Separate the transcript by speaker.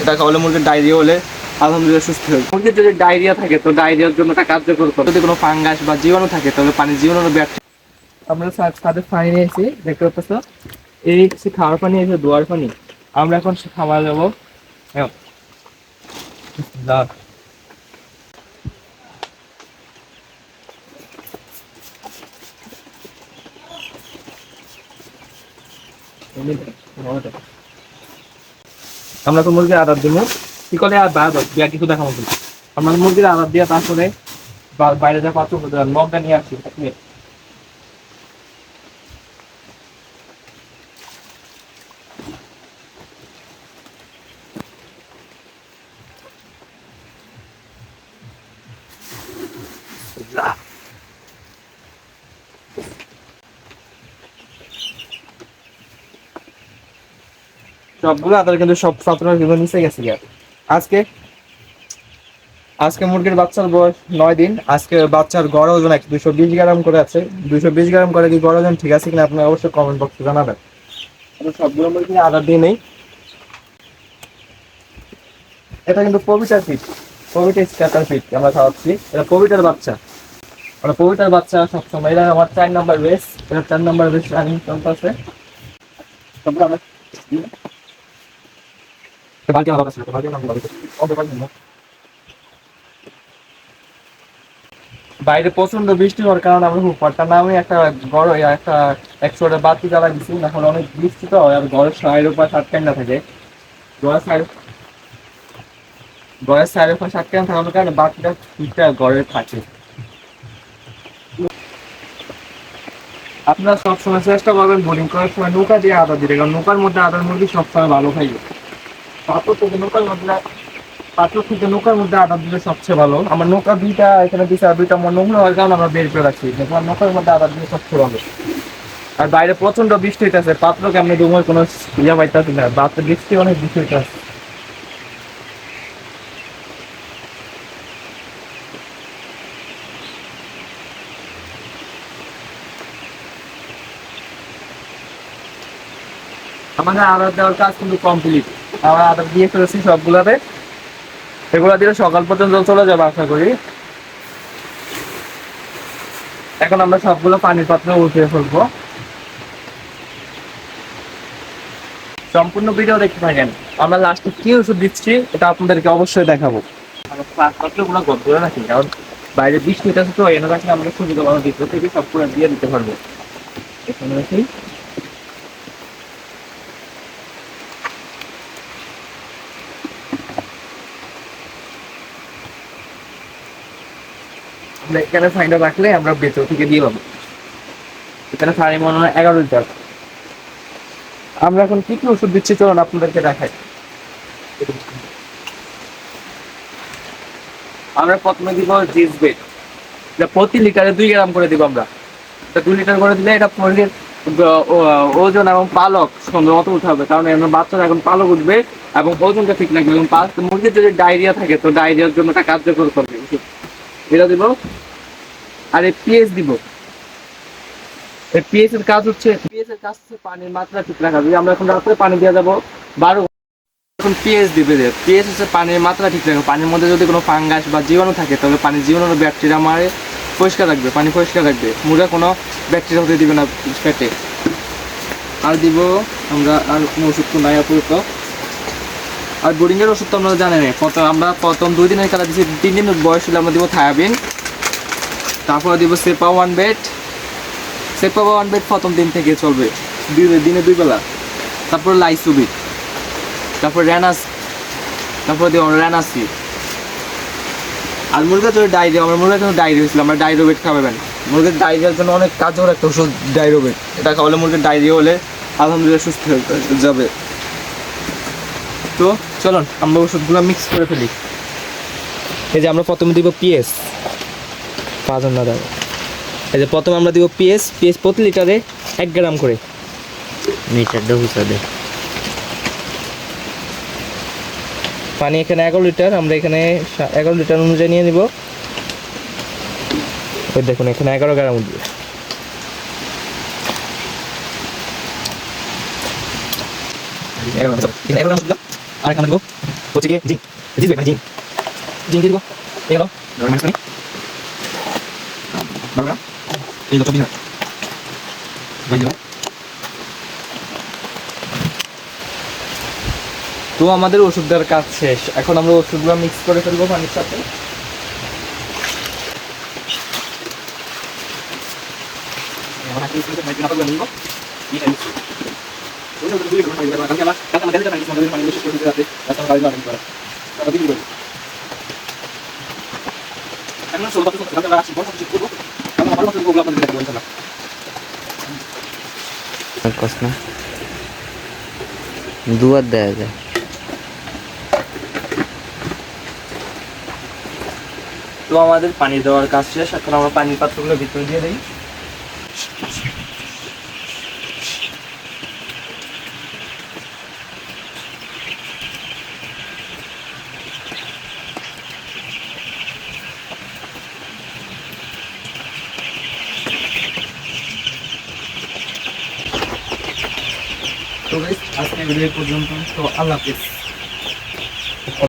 Speaker 1: এটা খাওয়ালে মুরগির ডায়রিয়া হলে আলহামদুলিল্লাহ সুস্থ হবে। মুরগির যদি ডায়রিয়া থাকে তো ডায়রিয়ার জন্য এটা কার্যকর করে। যদি কোনো ফাঙ্গাস বা জীবাণু থাকে তাহলে পানির জীবাণু ব্যাকটেরিয়া। আমরা ছাদে পানি নিয়েছি, দেখতে পাচ্ছ এই খাওয়ার পানি, এসে দোয়ার পানি। আমরা এখন খাওয়া যাবো। আমরা তো মুরগির আদার দিব, কি করে আর বিয়া কিছু দেখাবো। আমরা মুরগির আদার দিয়ে তারপরে বাইরে যা পাত্র মগটা নিয়ে আসছি। সবগুলো আদার কিন্তু সব পাত্রের কিন্তু নিচে গেছে গিয়া। আজকে আজকে মুরগির বাচ্চার বয়স 9 দিন। আজকে বাচ্চার গড় ওজন 220 গ্রাম করে আছে। 220 গ্রাম করে কি গড় ওজন ঠিক আছে কিনা আপনারা অবশ্যই কমেন্ট বক্সে জানাবেন। আমরা সবগুলো মুরগি আদার দিয়ে নেই। এটা কিন্তু পবিটার ফিট, পবিটার স্ক্যাটার ফিট আমরা খাওয়াচ্ছি। এটা পবিটার বাচ্চা, মানে পবিটার বাচ্চা সবসময়। এটা আমার 4 নাম্বার বেস, এটা 4 নাম্বার বেস রানিং চলতেছে। তারপর আমরা বালতি আমার কাছে বালতি নাম্বার বাইরে প্রচন্ড বৃষ্টি হওয়ার কারণে আমরা হুপারটা নামে একটা বড় একটা 100 বাতি জ্বালা দিচ্ছি। এখন অনেক বৃষ্টি তো আর ঘরের সাইডের উপর সাতকান না থাকে, ঘরের সাইডের উপর সাতকান থাকার কারণে বাতিটা ঠিকঠাক ঘরে থাকে। আপনারা সবসময় চেষ্টা করবেন বোলিং করার সময় নৌকা দিয়ে আদা দিতে, কারণ নৌকার মধ্যে আদার মুরগি সবসময় ভালো খাইবে। পাথর থেকে নৌকার মধ্যে আদা দিলে সবচেয়ে ভালো। আমার নৌকা দুইটা এখানে দিচ্ছে, আর দুইটা আমার নোংরা হওয়ার কারণে আমরা বের করে রাখছি। তোমার নৌকার মধ্যে আদা দিলে সবচেয়ে ভালো। আর বাইরে প্রচন্ড বৃষ্টি হইতেছে, পাত্রকে আমি ডুমোর কোনো ইয়া পাইতেছি না, বাচ্চা বৃষ্টি অনেক বৃষ্টি হইতেছে। আমাদের আদা দেওয়ার কাজ কিন্তু কমপ্লিট। আমরা আদা দিয়ে ফেলেছি সবগুলাতে। এগুলা দিয়ে সকাল পর্যন্ত চলে যাবে আশা করি। এখন আমরা সবগুলো পানির পাত্রে উঠিয়ে ফেলবো। সম্পূর্ণ ভিডিও দেখতে থাকেন। আমরা লাস্টে কি ওষুধ দিচ্ছি এটা আপনাদেরকে অবশ্যই দেখাবো। পাত্রগুলো গদ করে রাখি, কারণ বাইরে বৃষ্টি হইতেছে তো এনে রাখলে আমরা সুবিধা ভালো দিতে থেকে সব করে দিয়ে দিতে পারবো। এখানে রাখি। এখানে ফাইনটা রাখলে আমরা ভেতর থেকে দিয়ে পাবো। এখানে সাড়ে মনে হয় 11 লিটার। আমরা এখন কি কি ওষুধ দিচ্ছি চলুন আপনাদেরকে দেখাই। আমরা প্রথমে দিব জিসবেট, এটা প্রতি লিটারে 2 গ্রাম করে দিব আমরা। এটা 2 লিটার করে দিলে এটা মুরগির ওজন এবং পালক সুন্দর মতো উঠে হবে, কারণ আমরা বাচ্চারা এখন পালক উঠবে এবং ওজনটা ঠিক লাগবে। এবং মুরগির যদি ডায়রিয়া থাকে তো ডায়রিয়ার জন্য এটা কার্যকর করবে ওষুধ। এটা দিব। আর এই পিএইচ দিব। এই পিএইচ এর কাজ হচ্ছে পানির মাত্রা ঠিক রাখা। যদি আমরা এখন রাত্রে পানি দিয়ে যাবো 12, এখন পিএইচ দিবে। পিএইচ হচ্ছে পানির মাত্রা ঠিক রাখবে। পানির মধ্যে যদি কোনো ফাঙ্গাস বা জীবাণু থাকে তাহলে পানির জীবাণু ব্যাকটেরিয়া মারে পরিষ্কার রাখবে, পানি পরিষ্কার রাখবে, মুরগা কোনো ব্যাকটেরিয়া হতে দিবে না পেটে। আর দিব আমরা আর কোনো ওষুধ তো নাই আপাতত। আর বোরিংয়ের ওষুধ তো আমরা জানেন। আমরা প্রথম 2 দিনের খেলা দিচ্ছি, 3 দিন বয়স হলে আমরা দিব থায়াবিন। তারপরে দিব সেপা 1 বেড। সেপা 1 বেড প্রথম দিন থেকে চলবে, দিনে 2 বেলা। তারপর লাইসুবিট, তারপর র্যানাস, তারপর দিব র্যানাসি। আর মুরগা যদি ডায়রিয়া, আমার মুরগা কিন্তু ডায়রিয়া হয়েছিল, আমরা ডাইরোবেট খাওয়াবেন। মুরগির ডায়রিয়ার জন্য অনেক কার্যকর একটা ওষুধ ডাইরোবেট। এটা খাওয়ালে মুরগির ডায়রিয়া হলে আলহামদুলিল্লাহ সুস্থ হয়ে যাবে। তো চলুন আমরা ওষুধগুলো মিক্স করে ফেলি। এই যে আমরা প্রথমে দিব পিএস 5 না দাও। এই যে প্রথমে আমরা দিব পিএস প্রতি লিটারে 1 গ্রাম করে।
Speaker 2: মিটারটা হুসা দে।
Speaker 1: পানি এখানে 11 লিটার, আমরা এখানে 11 লিটার অনুযায়ী নিয়ে নিব। ওই দেখুন এখানে 11 গ্রাম উঠবে। আর এখানে দেবো
Speaker 3: হচ্ছে কি জিঙ্ক জিঙ্ক ভাই জিঙ্ক জিঙ্ক দিয়ে দিব এই গেল মাইনাস করি বাবা এই তো 24 মিনিট ভাই দিলাম।
Speaker 1: তো আমাদের ওষুধ দেওয়ার কাজ শেষ, এখন আমরা ওষুধগুলো মিক্স করে ফেলবো পানির সাথে।
Speaker 3: এখন আপনি কিন্তু ভাই দিনা পাবেন নিব এই টাইম ওই তো দুই ঘন্টা হয়ে গেল কালকে আমার দিতে পারি আমাদের পানি বেশি করে দিতে রাতে রাতে কাজ না করে তারপর দিন করে এখন সব বাকি কালকে রাত বড় কিছু করব আমরা ভালো মতো করব আপনাদের দেখব ইনশাআল্লাহ।
Speaker 2: কস না দুয়ার দেয়া যায়।
Speaker 1: তো আমাদের পানি দেওয়ার কাজ শেষ, এখন আমরা পানির পাত্রগুলো ভিতরে দিয়ে দিই। তো গাইস আজকে ভিডিও পর্যন্ত, তো আল্লাহ হাফেজ।